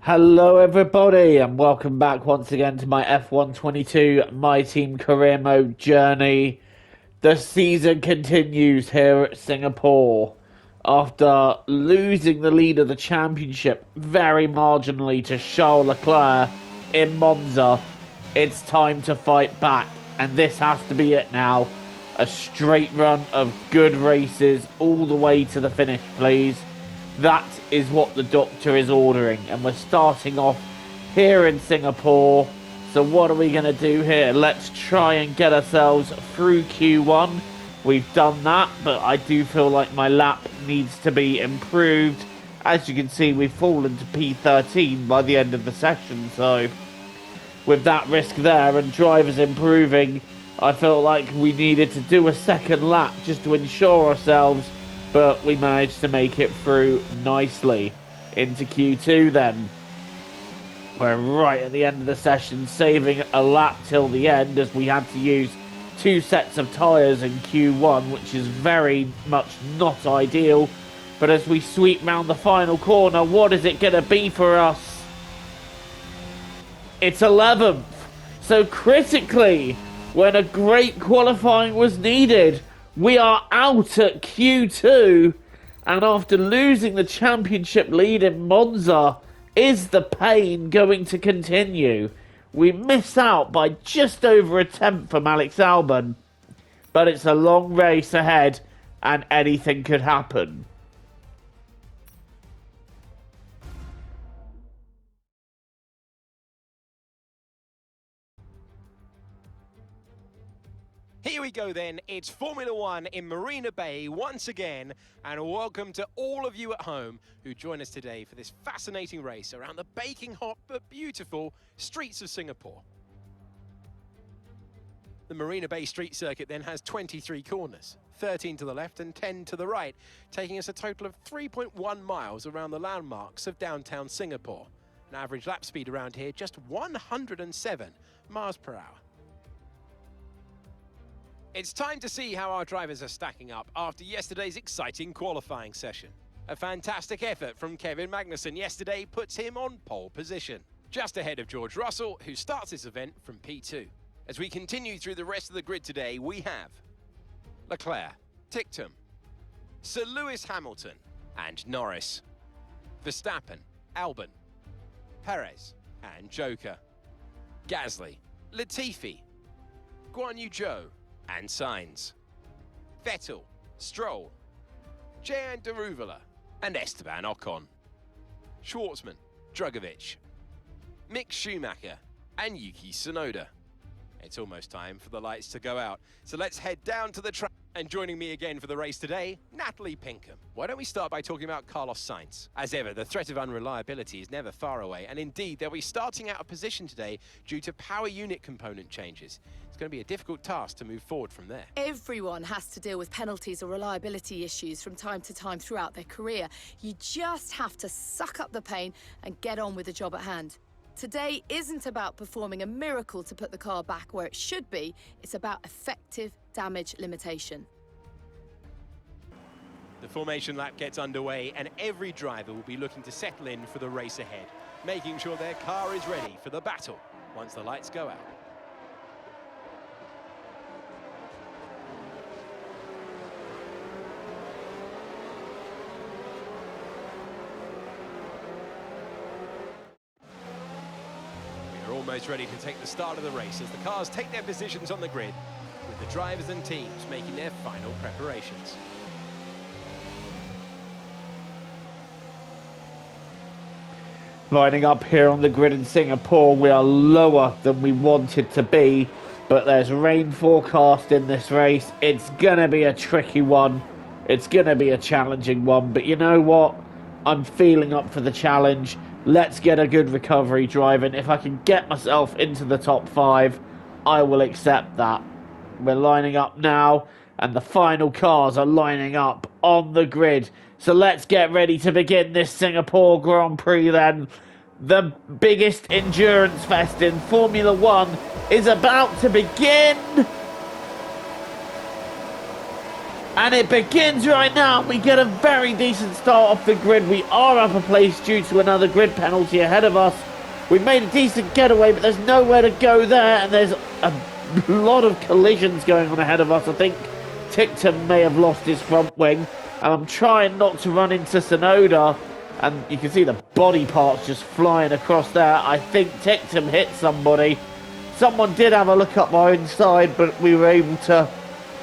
Hello, everybody, and welcome back once again to my F122 My Team Career Mode journey. The season continues here at Singapore. After losing the lead of the championship very marginally to Charles Leclerc in Monza, it's time to fight back, and this has to be it now. A straight run of good races all the way to the finish, please. That is what the doctor is ordering, and we're starting off here in Singapore. So what are we going to do here? Let's try and get ourselves through Q1. We've done that, but I do feel like my lap needs to be improved. As you can see, we've fallen to P13 by the end of the session, so with that risk there and drivers improving, I felt like we needed to do a second lap just to ensure ourselves, but we managed to make it through nicely into Q2 then. We're right at the end of the session, saving a lap till the end as we had to use two sets of tyres in Q1, which is very much not ideal. But as we sweep round the final corner, what is it going to be for us? It's 11th. So critically, when a great qualifying was needed, we are out at Q2, and after losing the championship lead in Monza, is the pain going to continue? We miss out by just over a tenth from Alex Albon, but it's a long race ahead, and anything could happen. Here we go then, it's Formula One in Marina Bay once again, and welcome to all of you at home who join us today for this fascinating race around the baking hot but beautiful streets of Singapore. The Marina Bay street circuit then has 23 corners, 13 to the left and 10 to the right, taking us a total of 3.1 miles around the landmarks of downtown Singapore. An average lap speed around here just 107 miles per hour. It's time to see how our drivers are stacking up after yesterday's exciting qualifying session. A fantastic effort from Kevin Magnussen yesterday puts him on pole position, just ahead of George Russell, who starts this event from P2. As we continue through the rest of the grid today, we have Leclerc, Ticktum, Sir Lewis Hamilton and Norris, Verstappen, Albon, Perez and Joker, Gasly, Latifi, Guan Yu Zhou and Sainz, Vettel, Stroll, Jehan Daruvala and Esteban Ocon, Schwartzman, Drugovich, Mick Schumacher and Yuki Tsunoda. It's almost time for the lights to go out, so let's head down to the track. And joining me again for the race today, Natalie Pinkham. Why don't we start by talking about Carlos Sainz? As ever, the threat of unreliability is never far away, and indeed, they'll be starting out of position today due to power unit component changes. It's going to be a difficult task to move forward from there. Everyone has to deal with penalties or reliability issues from time to time throughout their career. You just have to suck up the pain and get on with the job at hand. Today isn't about performing a miracle to put the car back where it should be. It's about effective damage limitation. The formation lap gets underway and every driver will be looking to settle in for the race ahead, making sure their car is ready for the battle once the lights go out. Almost ready to take the start of the race as the cars take their positions on the grid, with the drivers and teams making their final preparations. Lining up here on the grid in Singapore, we are lower than we wanted to be, but there's rain forecast in this race. It's gonna be a tricky one. It's gonna be a challenging one, but you know what? I'm feeling up for the challenge. Let's get a good recovery driving. If I can get myself into the top 5, I will accept that. We're lining up now, and the final cars are lining up on the grid. So let's get ready to begin this Singapore Grand Prix then. The biggest endurance fest in Formula One is about to begin. And it begins right now. We get a very decent start off the grid. We are up a place due to another grid penalty ahead of us. We made a decent getaway, but there's nowhere to go there. And there's a lot of collisions going on ahead of us. I think Ticktum may have lost his front wing. And I'm trying not to run into Tsunoda. And you can see the body parts just flying across there. I think Ticktum hit somebody. Someone did have a look up our inside, but we were able to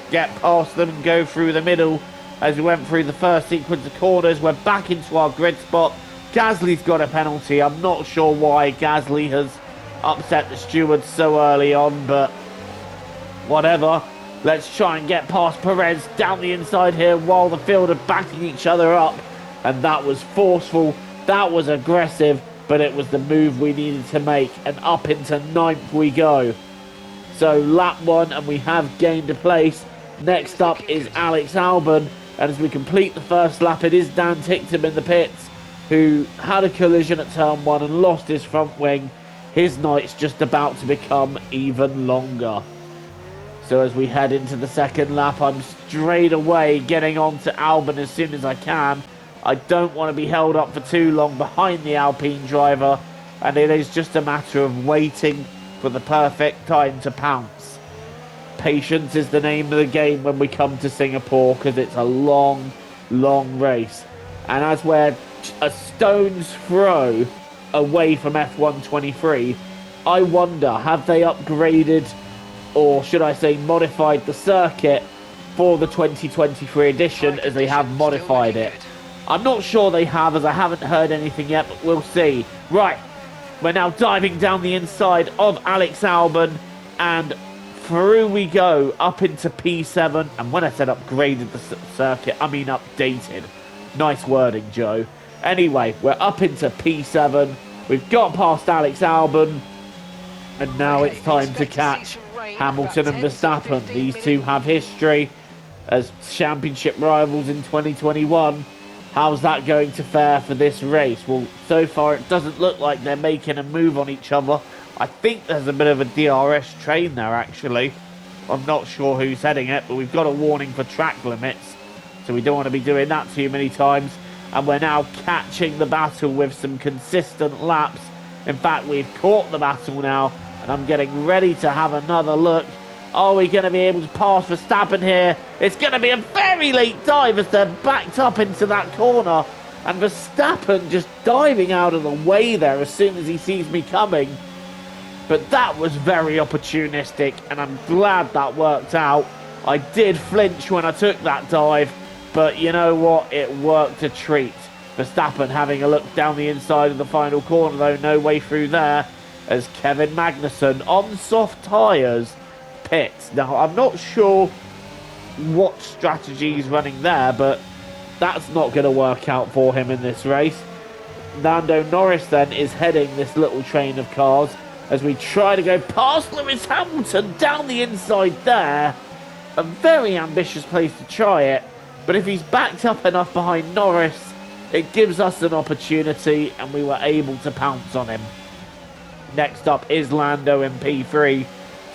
get past them and go through the middle as we went through the first sequence of corners. We're back into our grid spot. Gasly's got a penalty. I'm not sure why Gasly has upset the stewards so early on, but whatever. Let's try and get past Perez down the inside here while the field are backing each other up. And that was forceful. That was aggressive, but it was the move we needed to make. And up into 9th we go. So lap 1, and we have gained a place. Next up is Alex Albon, and as we complete the first lap, it is Dan Ticktum in the pits, who had a collision at turn 1 and lost his front wing. His night's just about to become even longer. So as we head into the second lap, I'm straight away getting on to Albon as soon as I can. I don't want to be held up for too long behind the Alpine driver, and it is just a matter of waiting for the perfect time to pounce. Patience is the name of the game when we come to Singapore, because it's a long, long race. And as we're a stone's throw away from F1 23, I wonder, have they upgraded, or should I say modified, the circuit for the 2023 edition as they have modified it? I'm not sure they have, as I haven't heard anything yet, but we'll see. Right, we're now diving down the inside of Alex Albon, and through we go up into P7. And when I said upgraded the circuit, I mean updated. Nice wording, Joe. Anyway, we're up into P7. We've got past Alex Albon, and now it's time to catch Hamilton and Verstappen. These two have history as championship rivals in 2021. How's that going to fare for this race? Well, so far it doesn't look like they're making a move on each other. I think there's a bit of a DRS train there, actually. I'm not sure who's heading it, but we've got a warning for track limits, so we don't want to be doing that too many times. And we're now catching the battle with some consistent laps. In fact, we've caught the battle now, and I'm getting ready to have another look. Are we going to be able to pass Verstappen here? It's going to be a very late dive as they're backed up into that corner. And Verstappen just diving out of the way there as soon as he sees me coming. But that was very opportunistic, and I'm glad that worked out. I did flinch when I took that dive, but you know what? It worked a treat. Verstappen having a look down the inside of the final corner, though, no way through there, as Kevin Magnussen on soft tyres pits. Now, I'm not sure what strategy he's running there, but that's not going to work out for him in this race. Lando Norris then is heading this little train of cars as we try to go past Lewis Hamilton down the inside there. A very ambitious place to try it, but if he's backed up enough behind Norris, it gives us an opportunity, and we were able to pounce on him. Next up is Lando in P3,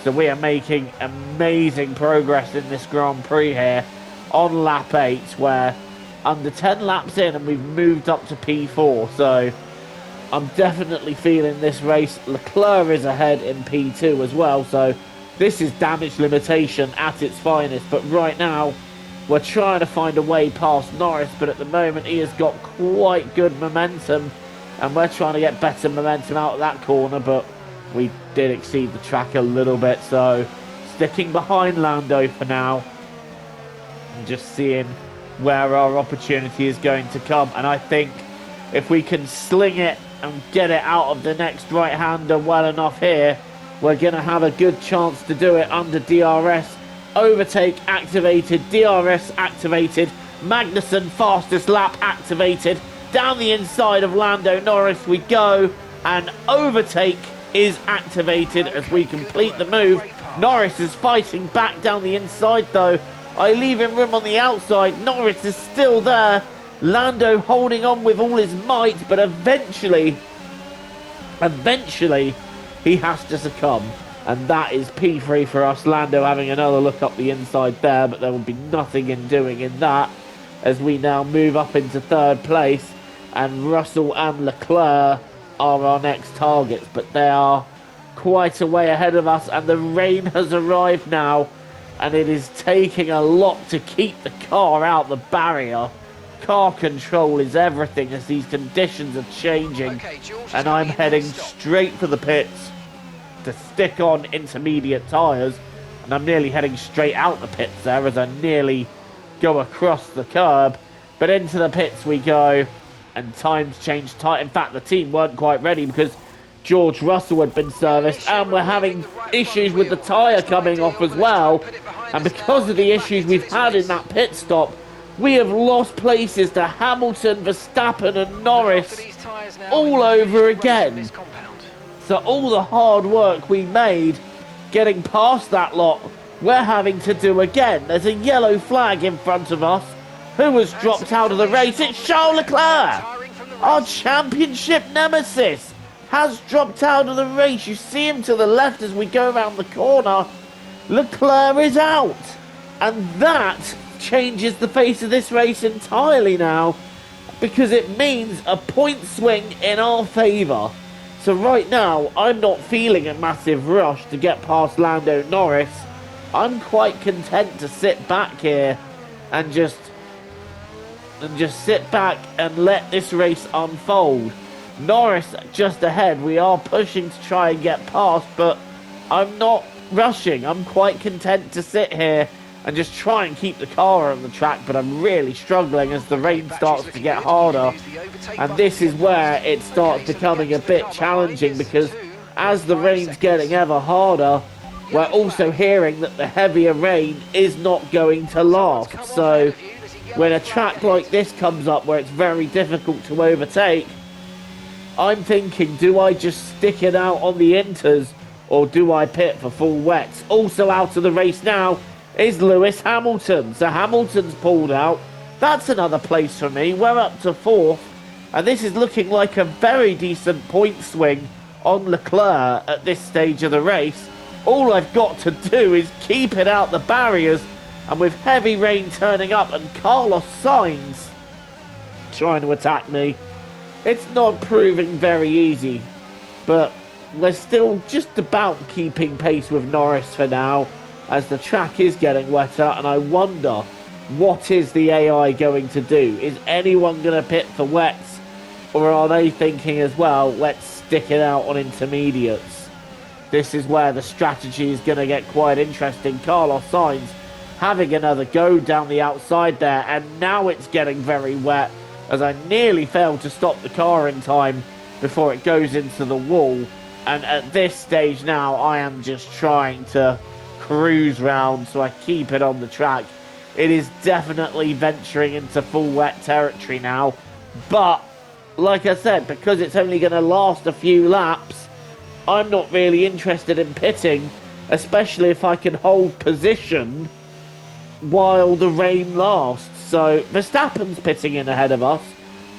so we are making amazing progress in this Grand Prix here on lap 8, where under 10 laps in and we've moved up to P4, so I'm definitely feeling this race. Leclerc is ahead in P2 as well, so this is damage limitation at its finest. But right now, we're trying to find a way past Norris, but at the moment he has got quite good momentum, and we're trying to get better momentum out of that corner, but we did exceed the track a little bit, so sticking behind Lando for now, and just seeing where our opportunity is going to come. And I think if we can sling it and get it out of the next right-hander well enough here, we're going to have a good chance to do it under DRS. Overtake activated, DRS activated, Magnussen fastest lap activated. Down the inside of Lando Norris we go, and overtake is activated as we complete the move. Norris is fighting back down the inside though. I leave him room on the outside. Norris is still there. Lando holding on with all his might, but eventually he has to succumb. And that is P3 for us. Lando having another look up the inside there, but there will be nothing in doing in that as we now move up into third place. And Russell and Leclerc are our next targets, but they are quite a way ahead of us. And the rain has arrived now, and it is taking a lot to keep the car out the barrier. Car control is everything as these conditions are changing. And I'm heading straight for the pits to stick on intermediate tyres, and I'm nearly heading straight out the pits there as I nearly go across the curb, but into the pits we go, and times changed. In fact, the team weren't quite ready because George Russell had been serviced, and we're having issues with the tyre coming off as well, and because of the issues we've had in that pit stop, we have lost places to Hamilton, Verstappen and Norris all over again. So all the hard work we made getting past that lot, we're having to do again. There's a yellow flag in front of us. Who has dropped out of the race? It's Charles Leclerc! Our championship nemesis has dropped out of the race. You see him to the left as we go around the corner. Leclerc is out. And that changes the face of this race entirely now, because it means a point swing in our favour. So right now, I'm not feeling a massive rush to get past Lando Norris. I'm quite content to sit back here and just sit back and let this race unfold. Norris just ahead. We are pushing to try and get past, but I'm not rushing. I'm quite content to sit here and just try and keep the car on the track, but I'm really struggling as the rain starts to get harder. And this is where it starts becoming a bit challenging, because as the rain's getting ever harder, we're also hearing that the heavier rain is not going to last. So when a track like this comes up where it's very difficult to overtake, I'm thinking, do I just stick it out on the inters or do I pit for full wets? Also out of the race now is Lewis Hamilton. So Hamilton's pulled out. That's another place for me. We're up to fourth, and this is looking like a very decent point swing on Leclerc at this stage of the race. All I've got to do is keep it out the barriers, and with heavy rain turning up and Carlos Sainz trying to attack me, it's not proving very easy, but we're still just about keeping pace with Norris for now, as the track is getting wetter. And I wonder, what is the AI going to do? Is anyone going to pit for wets, or are they thinking as well, let's stick it out on intermediates? This is where the strategy is going to get quite interesting. Carlos Sainz having another go down the outside there, and now it's getting very wet as I nearly failed to stop the car in time before it goes into the wall. And at this stage now, I am just trying to cruise round so I keep it on the track. It is definitely venturing into full wet territory now, but like I said, because it's only going to last a few laps, I'm not really interested in pitting, especially if I can hold position while the rain lasts. So Verstappen's pitting in ahead of us,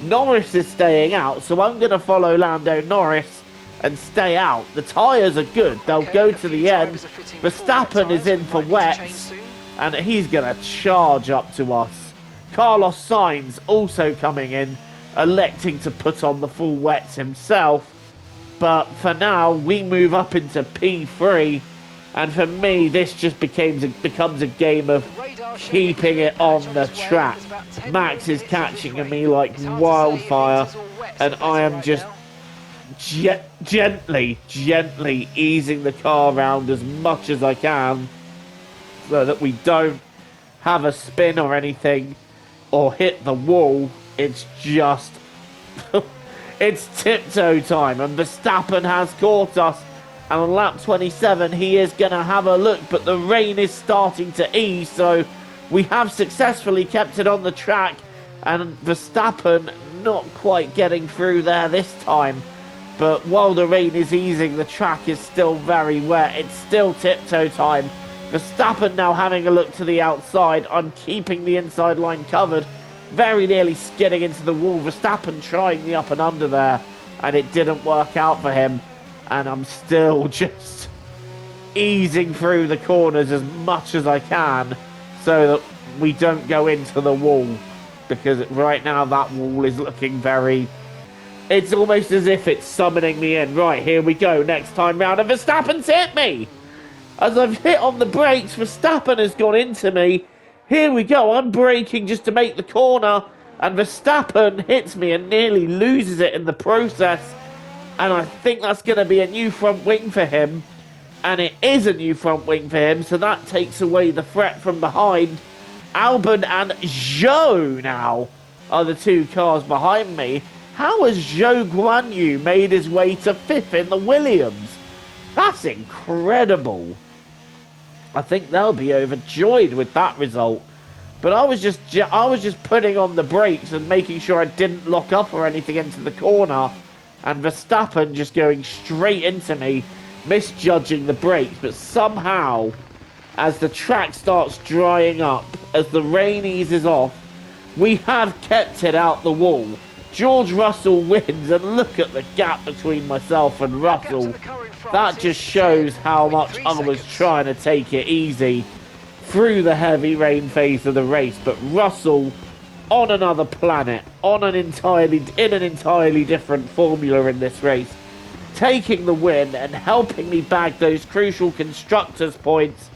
Norris is staying out, so I'm going to follow Lando Norris and stay out. The tyres are good, they'll go to the end. Verstappen is in for wets, and he's going to charge up to us. Carlos Sainz also coming in, electing to put on the full wets himself. But for now, we move up into P3, and for me, this just becomes a game of keeping it on the track. Max is catching me like wildfire, and I am just gently easing the car around as much as I can so that we don't have a spin or anything or hit the wall. It's just it's tiptoe time, and Verstappen has caught us, and on lap 27 he is going to have a look, but the rain is starting to ease, so we have successfully kept it on the track, and Verstappen not quite getting through there this time. But while the rain is easing, the track is still very wet. It's still tiptoe time. Verstappen now having a look to the outside. I'm keeping the inside line covered. Very nearly skidding into the wall. Verstappen trying the up and under there, and it didn't work out for him. And I'm still just easing through the corners as much as I can so that we don't go into the wall, because right now that wall is looking very... It's almost as if it's summoning me in. Right, here we go, next time round, and Verstappen's hit me! As I've hit on the brakes, Verstappen has gone into me. Here we go, I'm braking just to make the corner, and Verstappen hits me and nearly loses it in the process. And I think that's going to be a new front wing for him. And it is a new front wing for him, so that takes away the threat from behind. Albon and Zhou now are the two cars behind me. How has Zhou Guanyu made his way to 5th in the Williams? That's incredible. I think they'll be overjoyed with that result. But I was just putting on the brakes and making sure I didn't lock up or anything into the corner. And Verstappen just going straight into me, misjudging the brakes. But somehow, as the track starts drying up, as the rain eases off, we have kept it out the wall. George Russell wins, and look at the gap between myself and Russell. That just shows how much I was trying to take it easy through the heavy rain phase of the race. But Russell, on another planet, in an entirely different formula in this race, taking the win and helping me bag those crucial constructors points.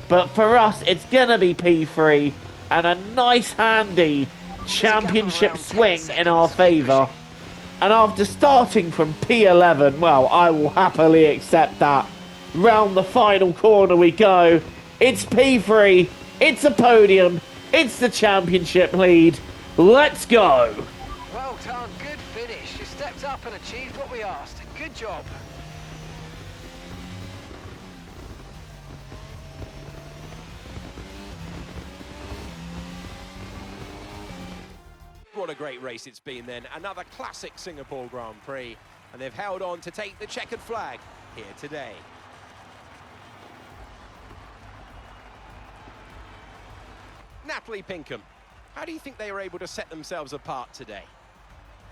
But for us, it's gonna be P3 and a nice handy championship swing in our favour. And after starting from P11, well, I will happily accept that. Round the final corner we go. It's P3, it's a podium, it's the championship lead. Let's go! Well done, good finish. You stepped up and achieved what we asked. Good job. What a great race it's been then. Another classic Singapore Grand Prix. And they've held on to take the checkered flag here today. Natalie Pinkham, how do you think they were able to set themselves apart today?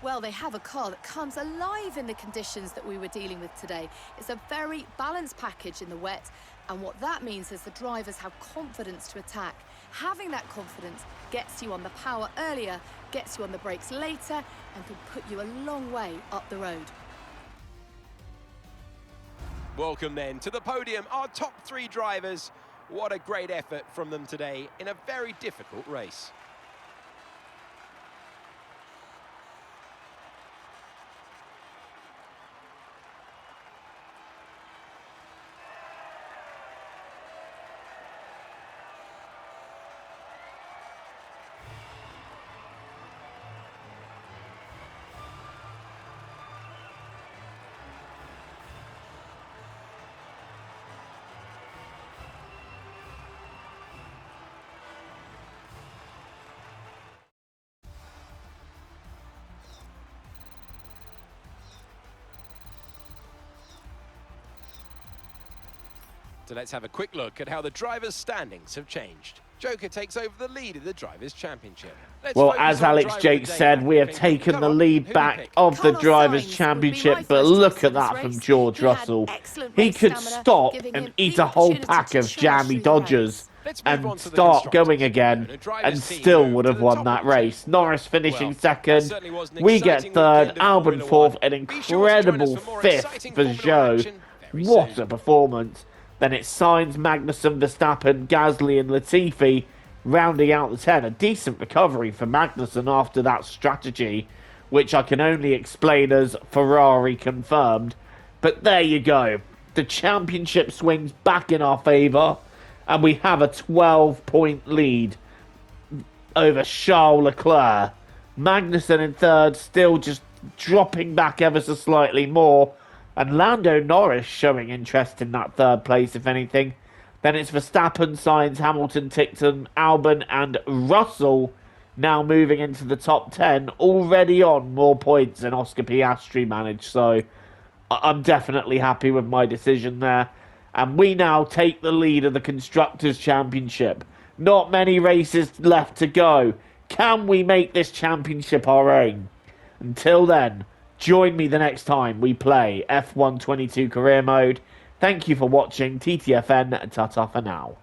Well, they have a car that comes alive in the conditions that we were dealing with today. It's a very balanced package in the wet, and what that means is the drivers have confidence to attack. Having that confidence gets you on the power earlier, gets you on the brakes later, and can put you a long way up the road. Welcome then to the podium, our top 3 drivers. What a great effort from them today in a very difficult race. So let's have a quick look at how the drivers' standings have changed. Joker takes over the lead in the Drivers' Championship. Well, as Alex Jake said, we have taken the lead back of the Drivers' Championship, but look at that from George Russell. He could stop and eat a whole pack of jammy Dodgers and start going again and still would have won that race. Norris finishing second, we get third, Albon fourth, an incredible fifth for Zhou. What a performance. Then it's Sainz, Magnussen, Verstappen, Gasly and Latifi rounding out the 10. A decent recovery for Magnussen after that strategy, which I can only explain as Ferrari confirmed. But there you go. The championship swings back in our favour, and we have a 12-point lead over Charles Leclerc. Magnussen in third, still just dropping back ever so slightly more. And Lando Norris showing interest in that third place, if anything. Then it's Verstappen, Sainz, Hamilton, Tickton, Albon and Russell now moving into the top 10, already on more points than Oscar Piastri managed. So I'm definitely happy with my decision there. And we now take the lead of the Constructors' Championship. Not many races left to go. Can we make this championship our own? Until then, join me the next time we play F1 22 Career Mode. Thank you for watching. TTFN, ta-ta for now.